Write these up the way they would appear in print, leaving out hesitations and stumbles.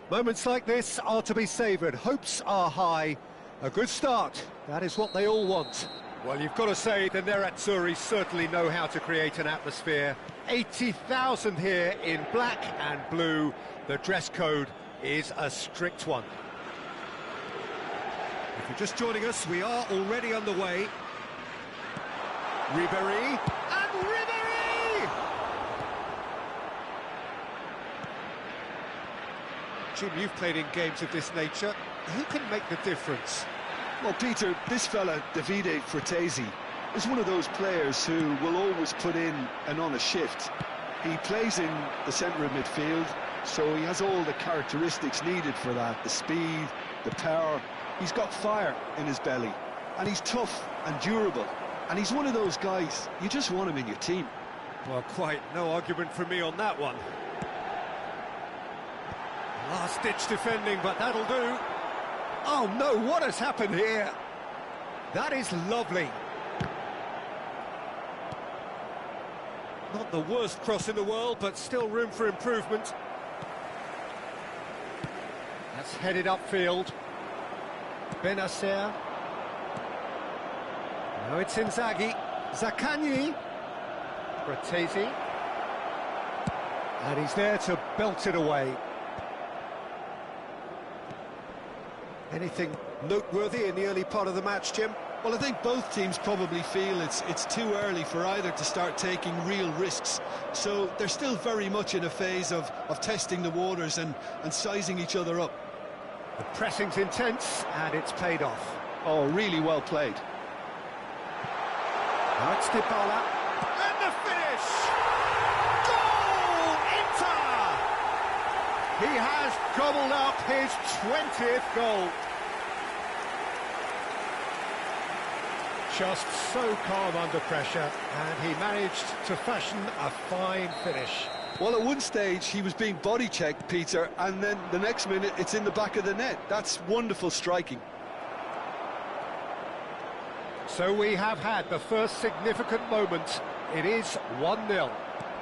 Moments like this are to be savoured. Hopes are high. A good start. That is what they all want. Well, you've got to say the Nerazzurri certainly know how to create an atmosphere. 80,000 here in black and blue. The dress code is a strict one. If you're just joining us, we are already underway. Ribéry, and Ribéry! Jim, you've played in games of this nature. Who can make the difference? Well, Peter, this fella, Davide Fratesi, is one of those players who will always put in and on a shift. He plays in the centre of midfield, so he has all the characteristics needed for that. The speed, the power. He's got fire in his belly, and he's tough and durable. And he's one of those guys, you just want him in your team. Well, quite no argument from me on that one. Last-ditch defending, but that'll do. Oh no, what has happened here? That is lovely. Not the worst cross in the world, but still room for improvement. That's headed upfield. Benacer. Now it's Inzaghi. Zaccagni. Fratesi. And he's there to belt it away. Anything noteworthy in the early part of the match, Jim? Well, I think both teams probably feel it's too early for either to start taking real risks. So they're still very much in a phase of testing the waters and sizing each other up. The pressing's intense, and it's paid off. Oh, really well played. Now it's Dybala. And the finish! Goal! Inter! He has gobbled up his 20th goal. Just so calm under pressure, and he managed to fashion a fine finish. Well, at one stage he was being body checked, Peter, and then the next minute it's in the back of the net. That's wonderful striking. So we have had the first significant moment. It is 1-0.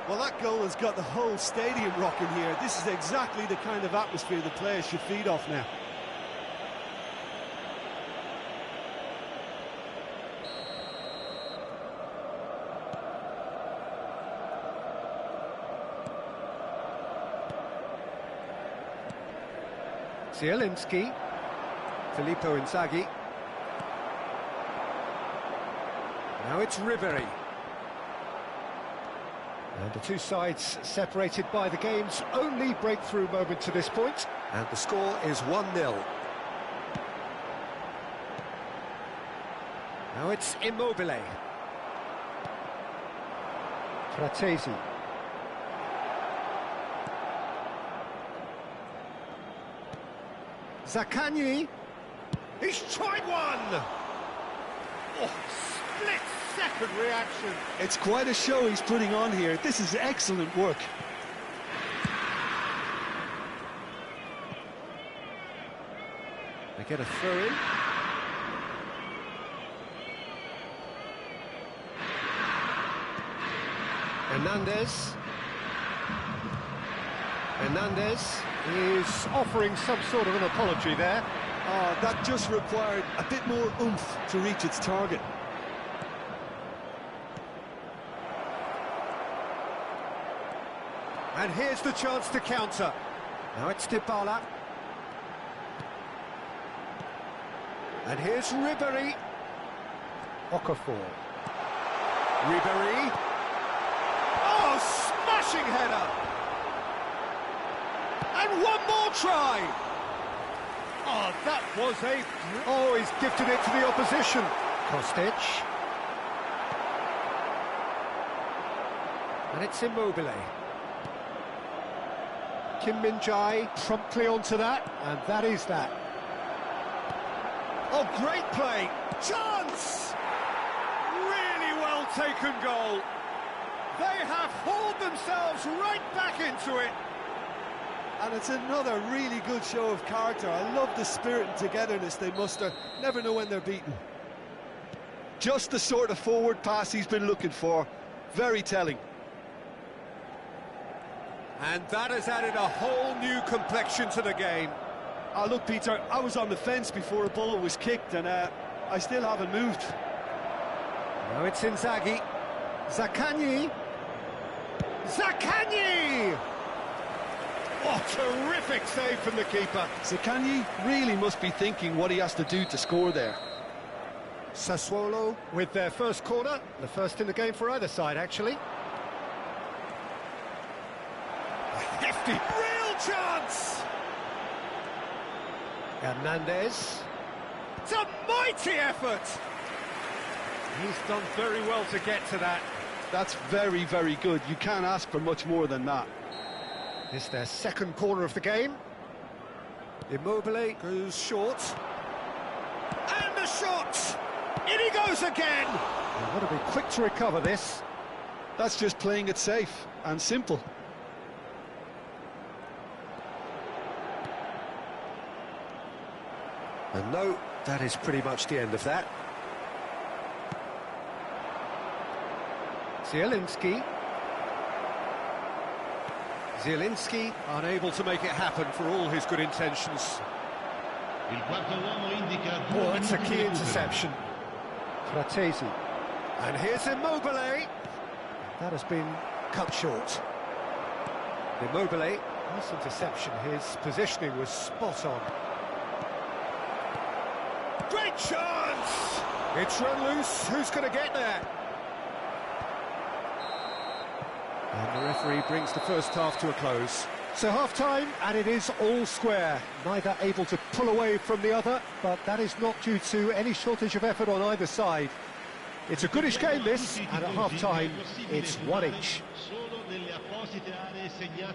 Well, that goal has got the whole stadium rocking here. This is exactly the kind of atmosphere the players should feed off now. Zielinski, Filippo Inzaghi. Now it's Ribéry. And the two sides separated by the game's only breakthrough moment to this point. And the score is 1-0. Now it's Immobile. Fratesi. Zaccagni. He's tried one! Oh, split-second reaction. It's quite a show he's putting on here. This is excellent work. They get a throw-in. Hernandez. Hernandez is offering some sort of an apology there. Oh, that just required a bit more oomph to reach its target. And here's the chance to counter. Now it's Dybala. And here's Ribéry. Okafor. Ribéry. Oh, smashing header! And one more try! Oh, that was a... Oh, he's gifted it to the opposition. Kostic. And it's Immobile. Kim Min-jae promptly onto that, and that is that. Oh, great play! Chance! Really well taken goal. They have hauled themselves right back into it. And it's another really good show of character. I love the spirit and togetherness they muster. Never know when they're beaten. Just the sort of forward pass he's been looking for. Very telling. And that has added a whole new complexion to the game. Look, Peter, I was on the fence before a bullet was kicked, and I still haven't moved. Now it's Inzaghi. Zaccagni. Zaccagni! Oh, terrific save from the keeper. Zaccagni really must be thinking what he has to do to score there. Sassuolo with their first corner, the first in the game for either side, actually. A hefty, real chance! Hernandez. It's a mighty effort! He's done very well to get to that. That's very, very good. You can't ask for much more than that. It's their second corner of the game. Immobile goes short. And the shot! In he goes again! They've got to be quick to recover this. That's just playing it safe and simple. And no, that is pretty much the end of that. Zielinski. Zielinski unable to make it happen for all his good intentions. Oh, that's a key interception. Fratesi. And here's Immobile. That has been cut short. Immobile, nice interception. His positioning was spot on. Great chance! It's run loose. Who's going to get there? And the referee brings the first half to a close. So half-time, and it is all square. Neither able to pull away from the other, but that is not due to any shortage of effort on either side. It's a goodish game, this, and at half-time, it's one each.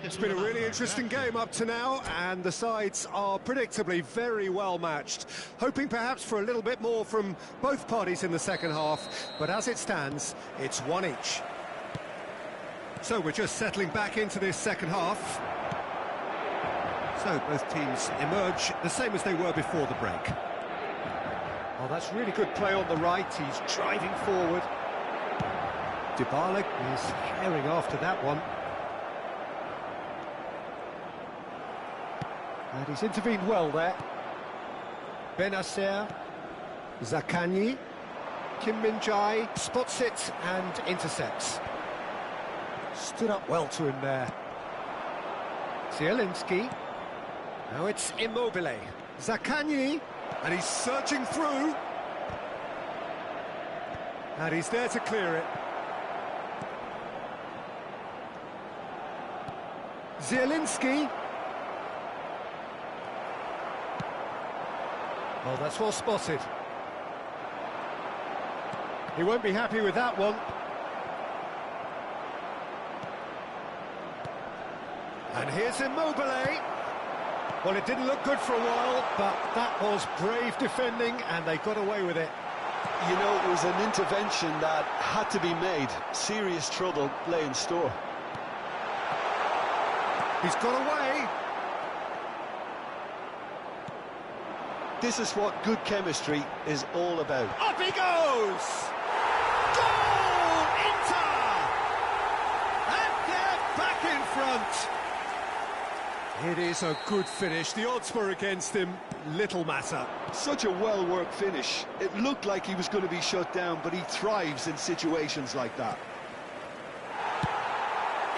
It's been a really interesting game up to now, and the sides are predictably very well matched. Hoping perhaps for a little bit more from both parties in the second half, but as it stands, it's one each. So we're just settling back into this second half. So both teams emerge the same as they were before the break. Oh, that's really good play on the right. He's driving forward. Dybala is herring after that one. And he's intervened well there. Benacer. Zaccagni. Kim Min-jae spots it and intercepts. Stood up well to him there. Zielinski. Now it's Immobile. Zaccagni. And he's searching through. And he's there to clear it. Zielinski. Oh, that's well spotted. He won't be happy with that one. And here's Immobile. Well, it didn't look good for a while, but that was brave defending, and they got away with it. You know, it was an intervention that had to be made. Serious trouble lay in store. He's got away. This is what good chemistry is all about. Up he goes! Goal! Inter! And they're back in front. It is a good finish. The odds were against him. Little matter. Such a well-worked finish. It looked like he was going to be shut down, but he thrives in situations like that.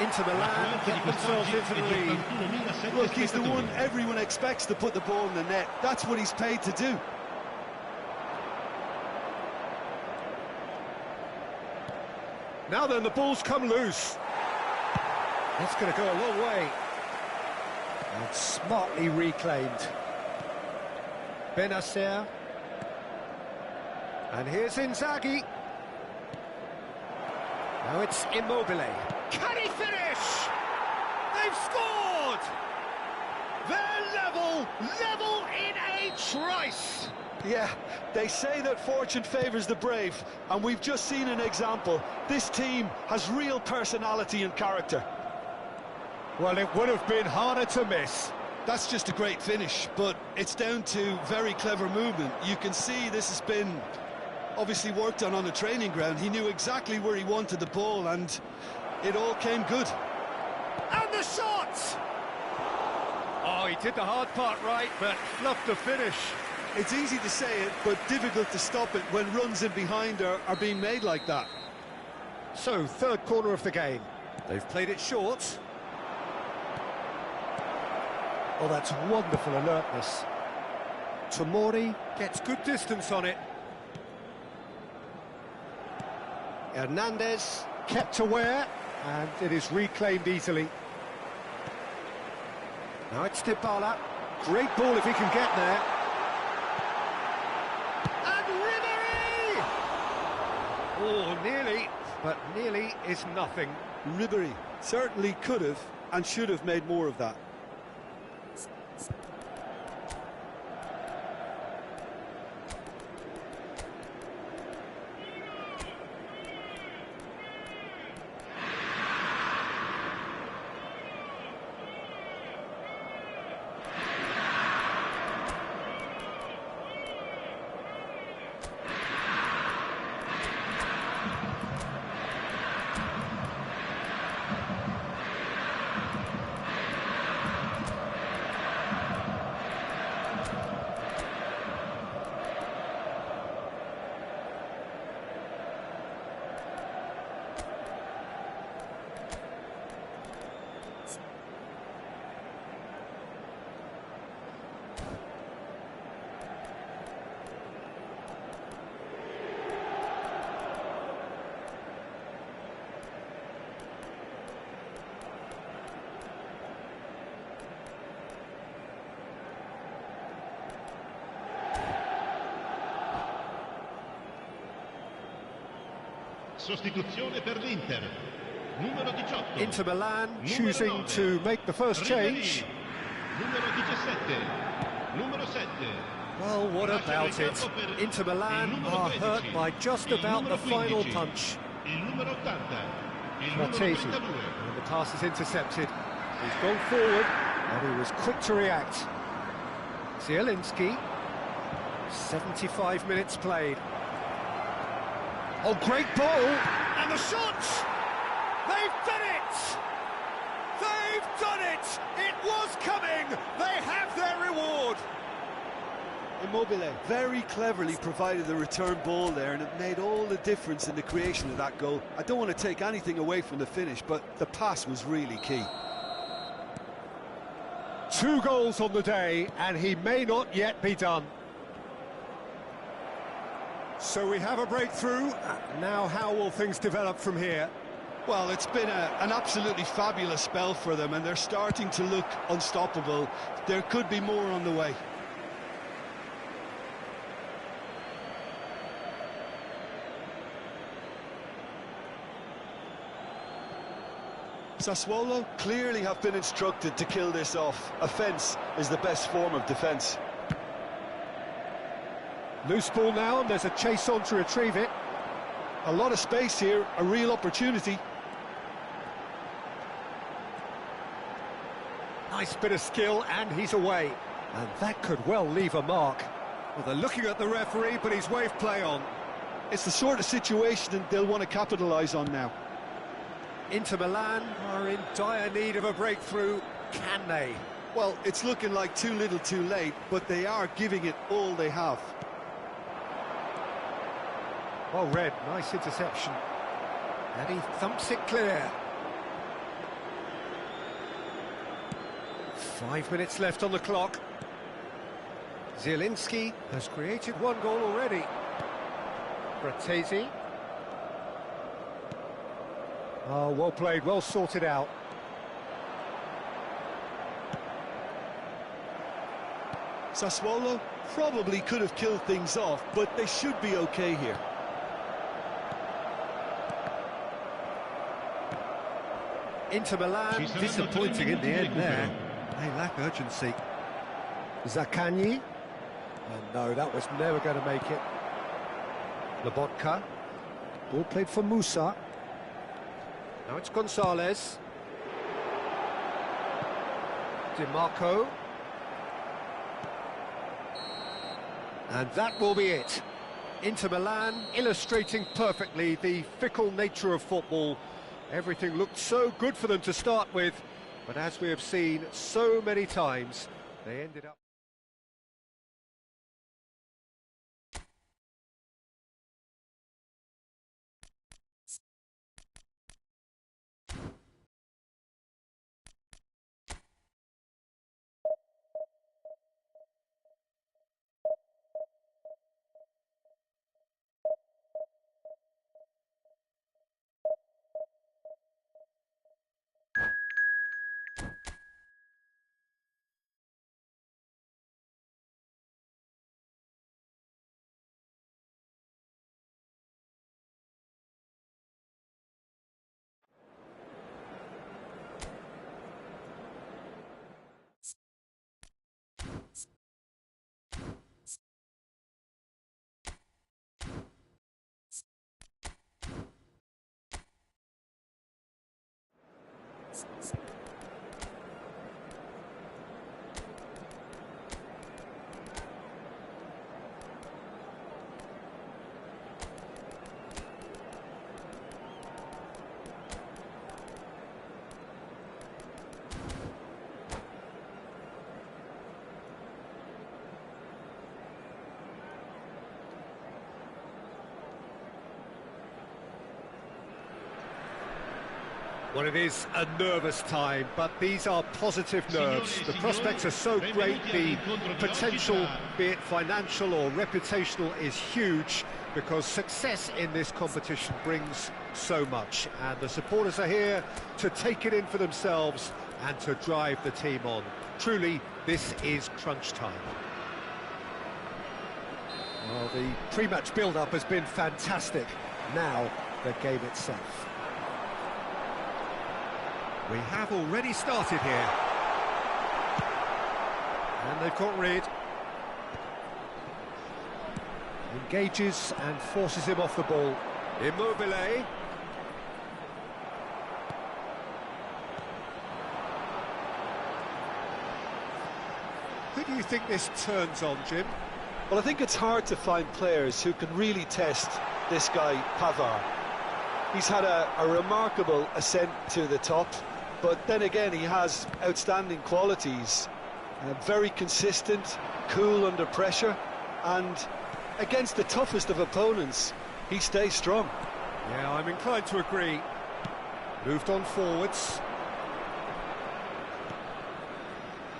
Into the land, get themselves into the lead. Look, he's the one everyone expects to put the ball in the net. That's what he's paid to do. Now then, the ball's come loose. That's going to go a long way. And smartly reclaimed. Benacer. And here's Inzaghi. Now it's Immobile. Can he finish? They've scored! They're level in a trice! Yeah, they say that fortune favours the brave, and we've just seen an example. This team has real personality and character. Well, it would have been harder to miss. That's just a great finish, but it's down to very clever movement. You can see this has been obviously worked on the training ground. He knew exactly where he wanted the ball, and it all came good. And the the shot! Oh, he did the hard part right, but fluffed the finish. It's easy to say it, but difficult to stop it when runs in behind are being made like that. So, third corner of the game. They've played it short. Oh, that's wonderful alertness. Tomori gets good distance on it. Hernandez kept aware, and it is reclaimed easily. Now it's Dybala. Great ball if he can get there. And Ribéry! Oh, nearly, but nearly is nothing. Ribéry certainly could have and should have made more of that. Sostituzione per l'Inter. Numero 18. Inter Milan choosing to make the first change. Numero 17. Numero 7. Well, what about it? Inter Milan are hurt by just about the final punch. Il numero 80. Il Fratesi, numero 32. and the pass is intercepted. He's gone forward, and he was quick to react. Zielinski, 75 minutes played. Oh, great ball! And the shot! They've done it! They've done it! It was coming! They have their reward! Immobile very cleverly provided the return ball there, and it made all the difference in the creation of that goal. I don't want to take anything away from the finish, but the pass was really key. 2 goals on the day, and he may not yet be done. So we have a breakthrough. Now how will things develop from here? Well, it's been an absolutely fabulous spell for them, and they're starting to look unstoppable. There could be more on the way. Sassuolo clearly have been instructed to kill this off. Offence is the best form of defence. Loose ball now, and there's a chase on to retrieve it. A lot of space here, a real opportunity. Nice bit of skill, and he's away. And that could well leave a mark. Well, they're looking at the referee, but he's waved play on. It's the sort of situation they'll want to capitalise on now. Inter Milan are in dire need of a breakthrough. Can they? Well, it's looking like too little too late, but they are giving it all they have. Well read, nice interception. And he thumps it clear. 5 minutes left on the clock. Zielinski has created 1 goal already. Fratesi. Oh, well played, well sorted out. Sassuolo probably could have killed things off, but they should be okay here. Inter Milan disappointing in the end there. They lack urgency. Zaccagni. And no, that was never going to make it. Lobotka. Ball played for Musa. Now it's Gonzalez. Di Marco. And that will be it. Inter Milan illustrating perfectly the fickle nature of football. Everything looked so good for them to start with, But as we have seen so many times, they ended up... Well, it is a nervous time, but these are positive nerves. The prospects are so great, the potential, be it financial or reputational, is huge, because success in this competition brings so much. And the supporters are here to take it in for themselves and to drive the team on. Truly, this is crunch time. Well, the pre-match build-up has been fantastic. Now, the game itself. We have already started here. And they've got rid. Engages and forces him off the ball. Immobile. Who do you think this turns on, Jim? Well, I think it's hard to find players who can really test this guy, Pavard. He's had a remarkable ascent to the top, but then again, he has outstanding qualities. Very consistent, cool under pressure, and against the toughest of opponents, he stays strong. Yeah, I'm inclined to agree. Moved on forwards.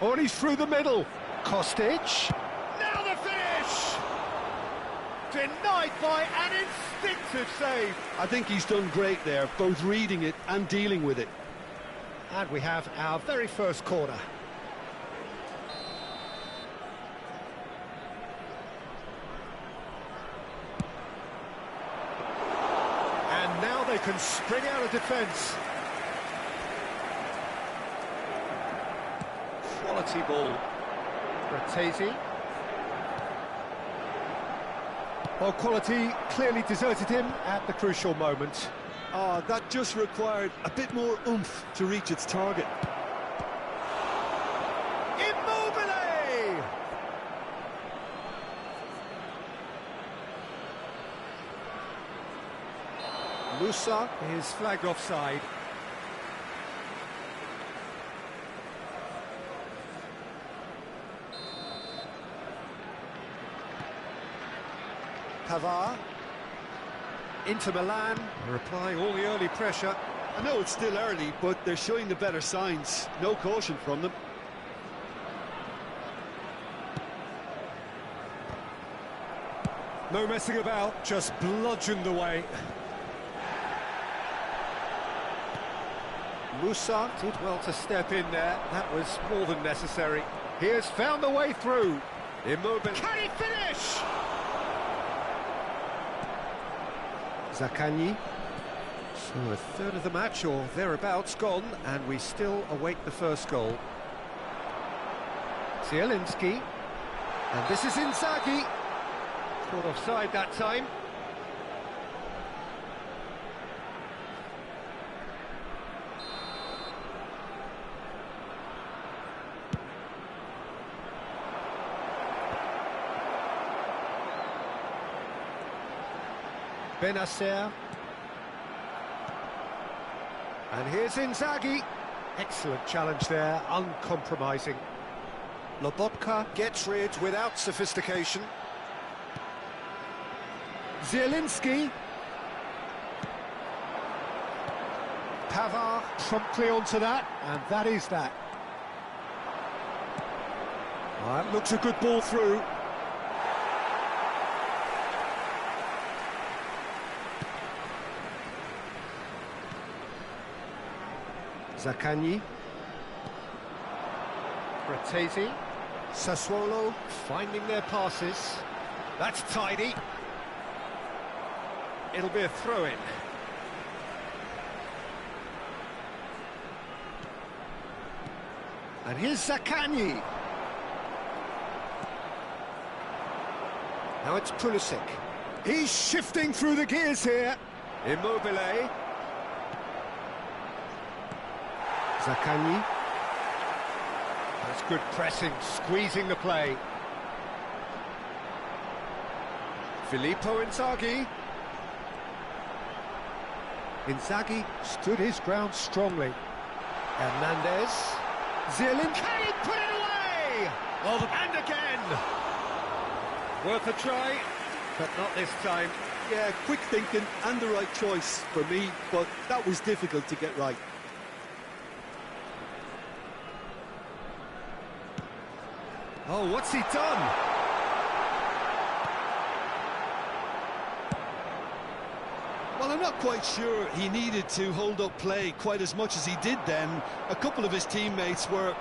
Oh, and he's through the middle. Kostic. Now the finish! Denied by an instinctive save. I think he's done great there, both reading it and dealing with it. And we have our very first corner. And now they can spring out of defence. Quality ball. Fratesi. Well, quality clearly deserted him at the crucial moment. That just required a bit more oomph to reach its target. Immobile! Musa is flagged offside. Pavard. Inter Milan are applying all the early pressure. I know it's still early, but they're showing the better signs. No caution from them. No messing about, just bludgeoned away. Musa did well to step in there. That was more than necessary. He has found the way through. Immobile. Can he finish? Zaccagni. So a third of the match or thereabouts gone, and we still await the first goal. Zielinski. And this is Inzaghi. Caught offside that time. Benacer. And here's Inzaghi. Excellent challenge there, uncompromising. Lobotka gets rid without sophistication. Zielinski. Pavard promptly onto that, and that is that. That looks a good ball through. Zaccagni. Fratesi. Sassuolo finding their passes. That's tidy. It'll be a throw-in. And here's Zaccagni. Now it's Pulisic. He's shifting through the gears here. Immobile. Zaccagni. That's good pressing, squeezing the play. Filippo Inzaghi. Inzaghi stood his ground strongly. Hernandez. Zielinski. Can he put it away? Oh, and again. Worth a try, but not this time. Yeah, quick thinking and the right choice for me, but that was difficult to get right. Oh, what's he done? Well, I'm not quite sure he needed to hold up play quite as much as he did then. A couple of his teammates were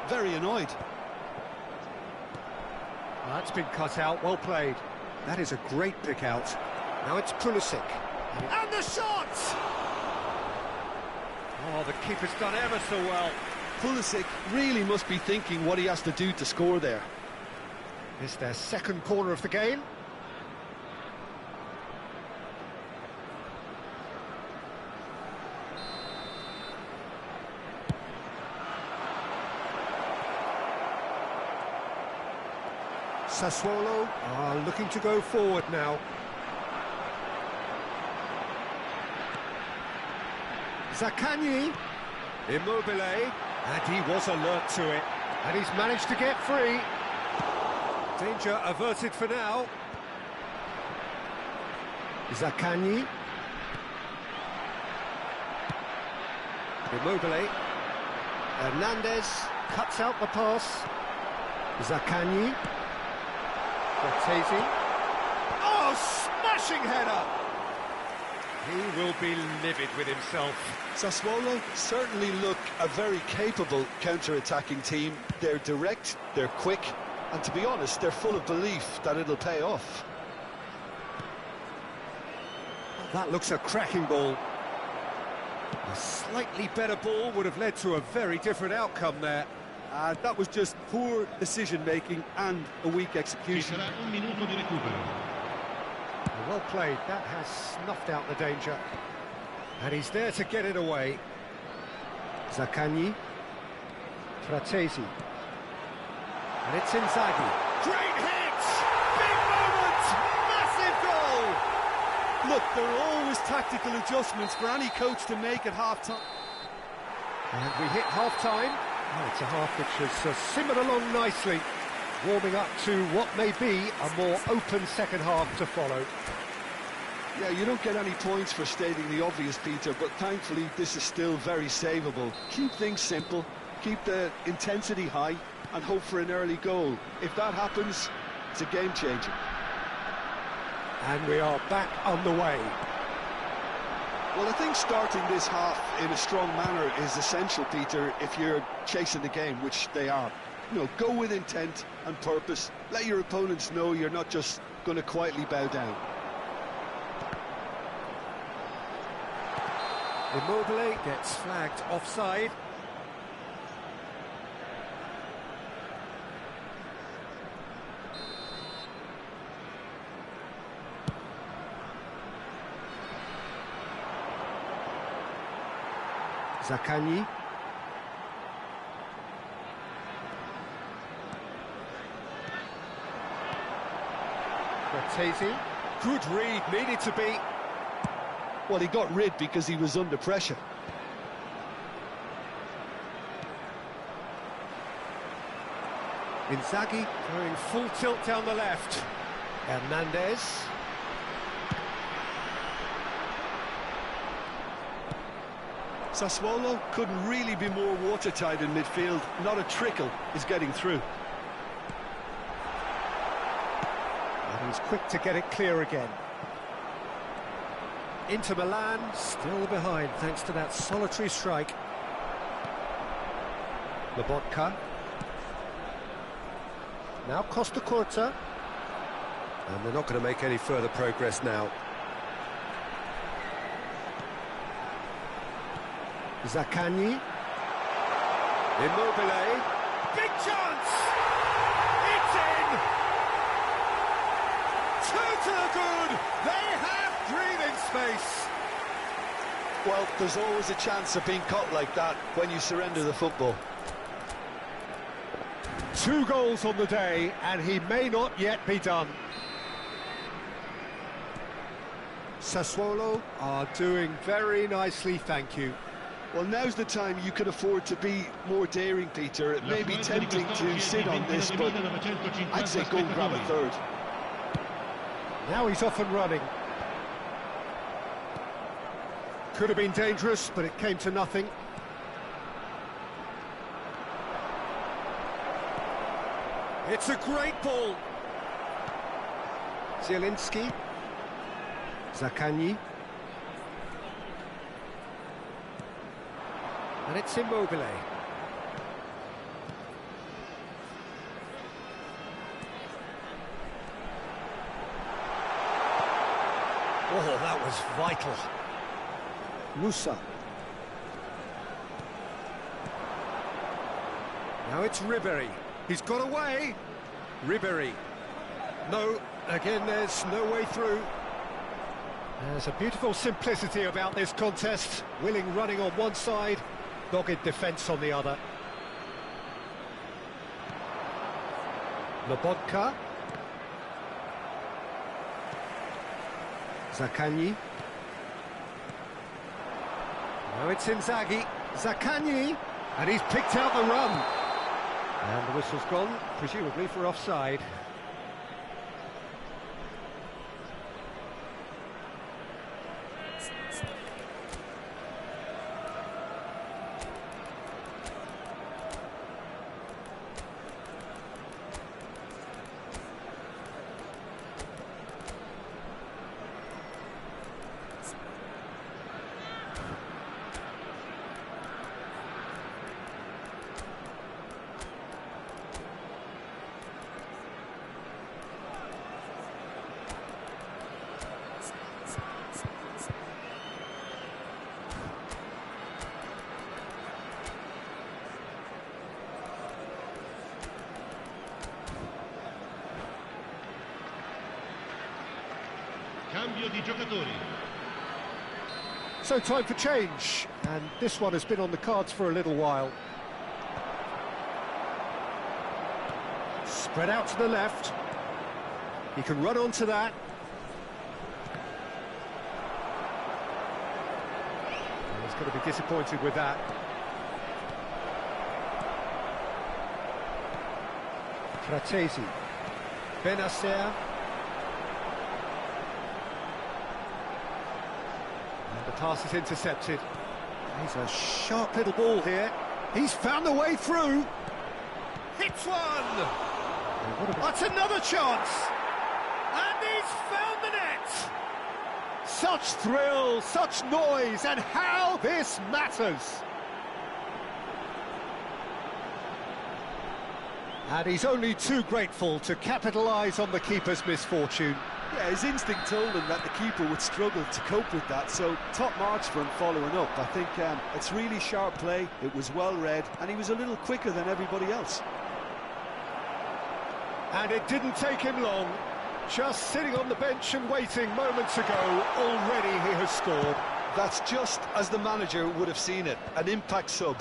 very annoyed. That's been cut out, well played. That is a great pick out. Now it's Pulisic. And the shot! Oh, the keeper's done ever so well. Pulisic really must be thinking what he has to do to score there. It's their second corner of the game. Sassuolo are looking to go forward now. Zaccagni. Immobile. And he was alert to it. And he's managed to get free. Danger averted for now. Zaccagni. Immobile. Hernandez cuts out the pass. Zaccagni. Fratesi. Oh, smashing header! He will be livid with himself. Sassuolo certainly look a very capable counter-attacking team. They're direct, they're quick, and to be honest, they're full of belief that it'll pay off. That looks a cracking ball. A slightly better ball would have led to a very different outcome there. That was just poor decision-making and a weak Ci execution. sarà un minuto di recupero. Well played, that has snuffed out the danger. And he's there to get it away. Zaccagni. Fratesi. And it's Inzaghi. Great hit! Big moment! Massive goal! Look, there are always tactical adjustments for any coach to make at half-time. And we hit half-time. Oh, it's a half which has simmered along nicely, warming up to what may be a more open second half to follow. Yeah, you don't get any points for stating the obvious, Peter, but thankfully this is still very savable. Keep things simple, keep the intensity high, and hope for an early goal. If that happens, it's a game changer. And we are back on the way. Well, I think starting this half in a strong manner is essential, Peter, if you're chasing the game, which they are. You know, go with intent and purpose. Let your opponents know you're not just going to quietly bow down. Immobile gets flagged offside. Zaccagni. Fratesi. Good read, needed to be. Well, he got rid because he was under pressure. Inzaghi going full tilt down the left. Hernandez. Sassuolo couldn't really be more watertight in midfield. Not a trickle is getting through. And he's quick to get it clear again. Inter Milan still behind thanks to that solitary strike. Lobotka. Now Costa Curta. And they're not going to make any further progress now. Zaccagni. Immobile. Big chance! It's in! Two to the good! They have breathing space! Well, there's always a chance of being caught like that when you surrender the football. 2 goals on the day, and he may not yet be done. Sassuolo are doing very nicely, thank you. Well, now's the time you can afford to be more daring, Peter. It may be tempting to sit on this, but I'd say go and grab a third. Now he's off and running. Could have been dangerous, but it came to nothing. It's a great ball. Zielinski. Zaccagni. And it's Immobile. Oh, that was vital. Musa. Now it's Ribéry. He's got away. Ribéry. No, again, there's no way through. There's a beautiful simplicity about this contest. Willing running on one side, dogged defence on the other. Lobotka. Zaccagni. Now it's Inzaghi. Zaccagni. And he's picked out the run. And the whistle's gone, presumably for offside. Cambio di giocatori. So time for change, and this one has been on the cards for a little while. Spread out to the left. He can run onto that. He's going to be disappointed with that. Fratesi. Benacer. And the pass is intercepted. He's a sharp little ball here. He's found the way through. Hits one! That's another chance! And he's found the net! Such thrill, such noise, and how this matters! And he's only too grateful to capitalise on the keeper's misfortune. Yeah, his instinct told him that the keeper would struggle to cope with that, so top marks for him following up. I think it's really sharp play, it was well read, and he was a little quicker than everybody else. And it didn't take him long. Just sitting on the bench and waiting moments ago, already he has scored. That's just as the manager would have seen it, an impact sub.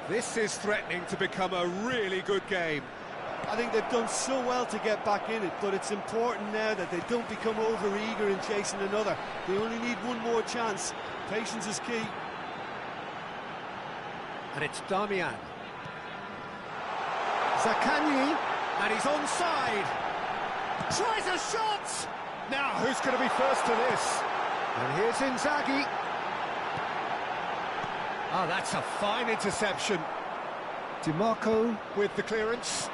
This is threatening to become a really good game. I think they've done so well to get back in it, but it's important now that they don't become over-eager in chasing another. They only need one more chance. Patience is key. And it's Darmian. Zaccagni, and he's onside. Tries a shot! Now, who's going to be first to this? And here's Inzaghi. Ah, that's a fine interception. DiMarco with the clearance.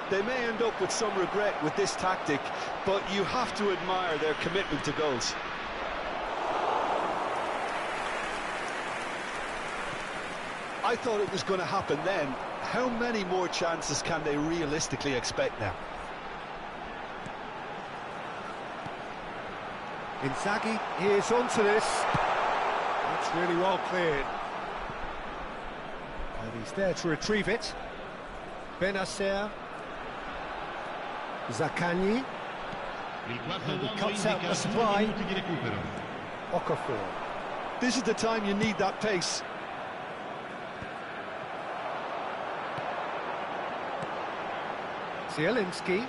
They may end up with some regret with this tactic, but you have to admire their commitment to goals. I thought it was going to happen then. How many more chances can they realistically expect now? Inzaghi is onto this. That's really well cleared. And he's there to retrieve it. Benacer. Zaccagni. And he cuts out the supply. Okafor. This is the time you need that pace. Zielinski.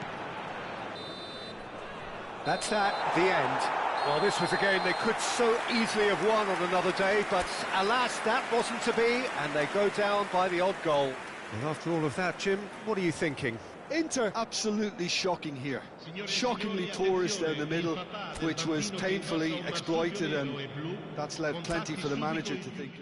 That's that, the end. Well, this was a game they could so easily have won on another day, but alas, that wasn't to be, and they go down by the odd goal. And after all of that, Jim, what are you thinking? Inter absolutely shocking here. Shockingly porous down the middle, which was painfully exploited, and that's left plenty for the manager to think.